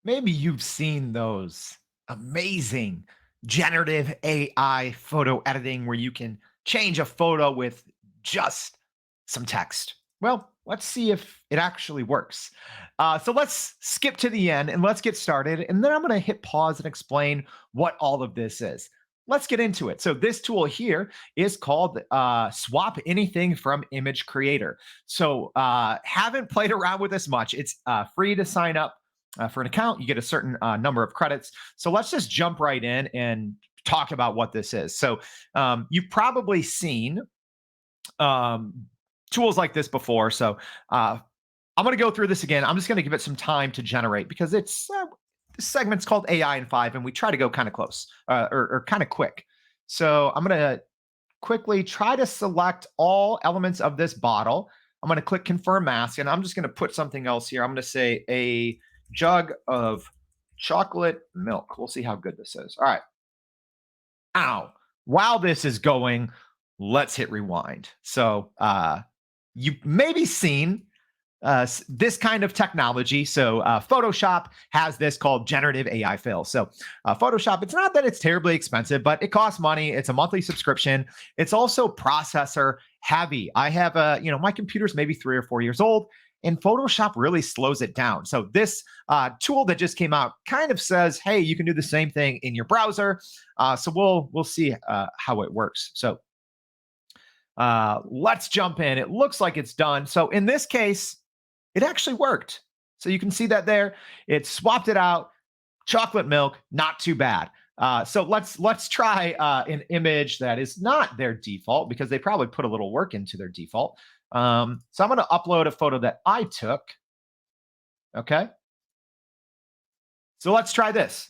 Maybe you've seen those amazing generative AI photo editing where you can change a photo with just some text. Well, let's see if it actually works. So let's skip to the end and let's get started. And then I'm going to hit pause and explain what all of this is. Let's get into it. So this tool here is called Swap Anything from Image Creator. So haven't played around with this much. It's free to sign up for an account. You get a certain number of credits. So let's just jump right in and talk about what this is. So you've probably seen tools like this before. So I'm going to go through this again. I'm just going to give it some time to generate because it's this segment's called AI in 5, and we try to go kind of close or kind of quick. So I'm going to quickly try to select all elements of this bottle. I'm going to click confirm mask, and I'm just going to put something else here. I'm going to say a jug of chocolate milk. We'll see how good this is. All right. Ow. While this is going, let's hit rewind. So you've maybe seen this kind of technology. So Photoshop has this called generative AI fill. So Photoshop, it's not that it's terribly expensive, but it costs money. It's a monthly subscription. It's also processor heavy. I have my computer's maybe 3 or 4 years old, and Photoshop really slows it down. So this tool that just came out kind of says, hey, you can do the same thing in your browser. So we'll see how it works. So let's jump in. It looks like it's done. So in this case, it actually worked. So you can see that there. It swapped it out. Chocolate milk, not too bad. So let's try an image that is not their default because they probably put a little work into their default. So I'm going to upload a photo that I took. Okay. So let's try this.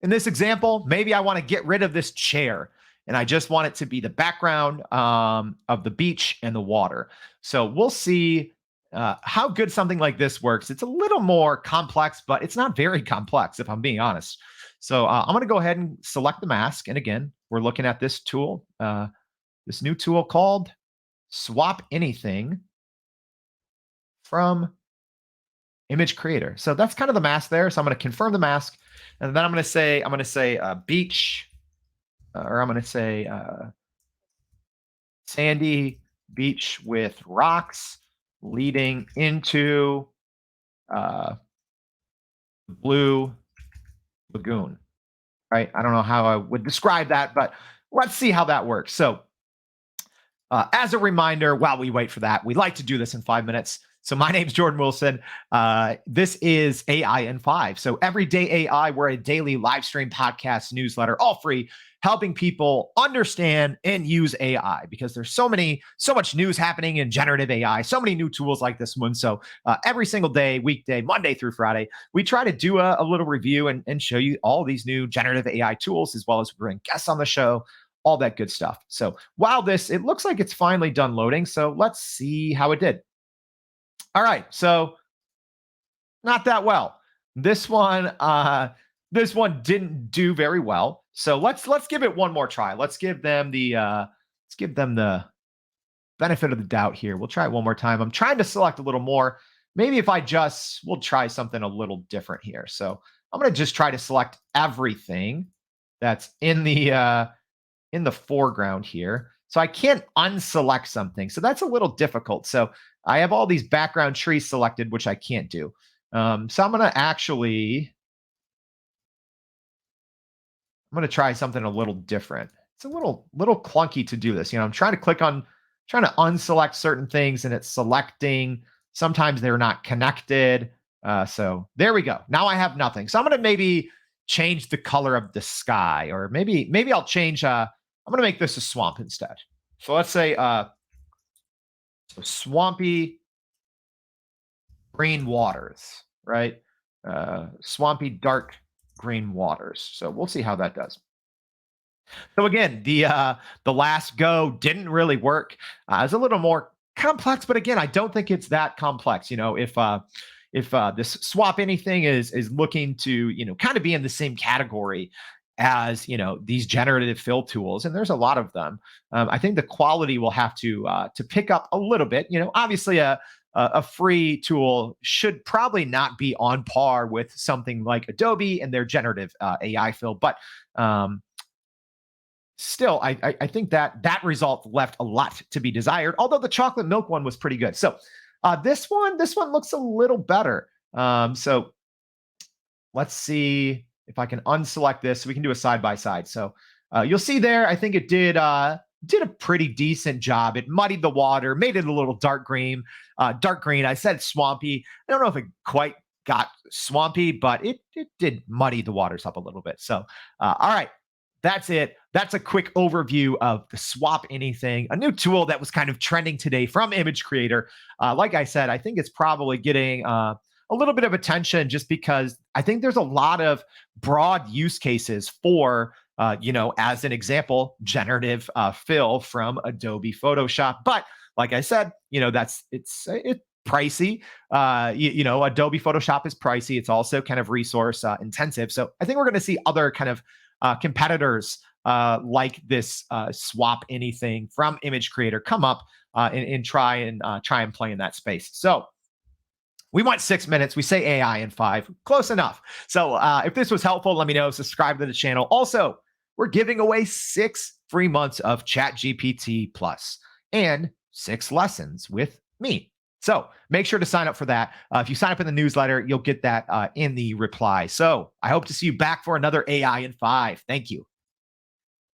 In this example, maybe I want to get rid of this chair and I just want it to be the background of the beach and the water. So we'll see how good something like this works. It's a little more complex, but it's not very complex, if I'm being honest. So I'm going to go ahead and select the mask. And again, we're looking at this tool, this new tool called Swap Anything from Image Creator. So that's kind of the mask there. So I'm going to confirm the mask. And then I'm going to say beach, or I'm going to say sandy beach with rocks leading into blue lagoon, right? I don't know how I would describe that, but let's see how that works. So as a reminder, while we wait for that, we like to do this in 5 minutes. So my name's Jordan Wilson. This is AI in 5. So Everyday AI, we're a daily live stream podcast newsletter, all free, helping people understand and use AI because there's so much news happening in generative AI, so many new tools like this one. So every single day, weekday, Monday through Friday, we try to do a little review and show you all these new generative AI tools, as well as bring guests on the show, all that good stuff. So while it looks like it's finally done loading. So let's see how it did. All right, so not that well. This one didn't do very well. So let's give it one more try. Let's give them the benefit of the doubt here. We'll try it one more time. I'm trying to select a little more. Maybe if we'll try something a little different here. So I'm going to just try to select everything that's in the foreground here. So I can't unselect something. So that's a little difficult. So I have all these background trees selected, which I can't do. So I'm going to try something a little different. It's a little clunky to do this. I'm trying to unselect certain things and it's selecting. Sometimes they're not connected. So there we go. Now I have nothing. So I'm going to maybe change the color of the sky, or maybe I'll change, I'm going to make this a swamp instead. So let's say so swampy green waters, right? Swampy dark green waters. So we'll see how that does. So again, the last go didn't really work. It's a little more complex, but again, I don't think it's that complex. If this swap anything is looking to kind of be in the same category as these generative fill tools, and there's a lot of them. I think the quality will have to pick up a little bit. Obviously a free tool should probably not be on par with something like Adobe and their generative AI fill. But still, I think that result left a lot to be desired. Although the chocolate milk one was pretty good. So this one looks a little better. So let's see if I can unselect this so we can do a side by side. So you'll see there, I think it did a pretty decent job. It muddied the water, made it a little dark green. Dark green. I said swampy. I don't know if it quite got swampy, but it did muddy the waters up a little bit. So all right, that's it. That's a quick overview of the Swap Anything, a new tool that was kind of trending today from Image Creator. Like I said, I think it's probably getting a little bit of attention just because I think there's a lot of broad use cases for, as an example, generative fill from Adobe Photoshop. But like I said, it's pricey. Adobe Photoshop is pricey. It's also kind of resource intensive. So I think we're going to see other kind of competitors like this Swap Anything from Image Creator come up and try and play in that space. So we want 6 minutes. We say AI in 5. Close enough. So if this was helpful, let me know. Subscribe to the channel. Also, we're giving away 6 free months of ChatGPT Plus and 6 lessons with me. So make sure to sign up for that. If you sign up in the newsletter, you'll get that in the reply. So I hope to see you back for another AI in 5. Thank you.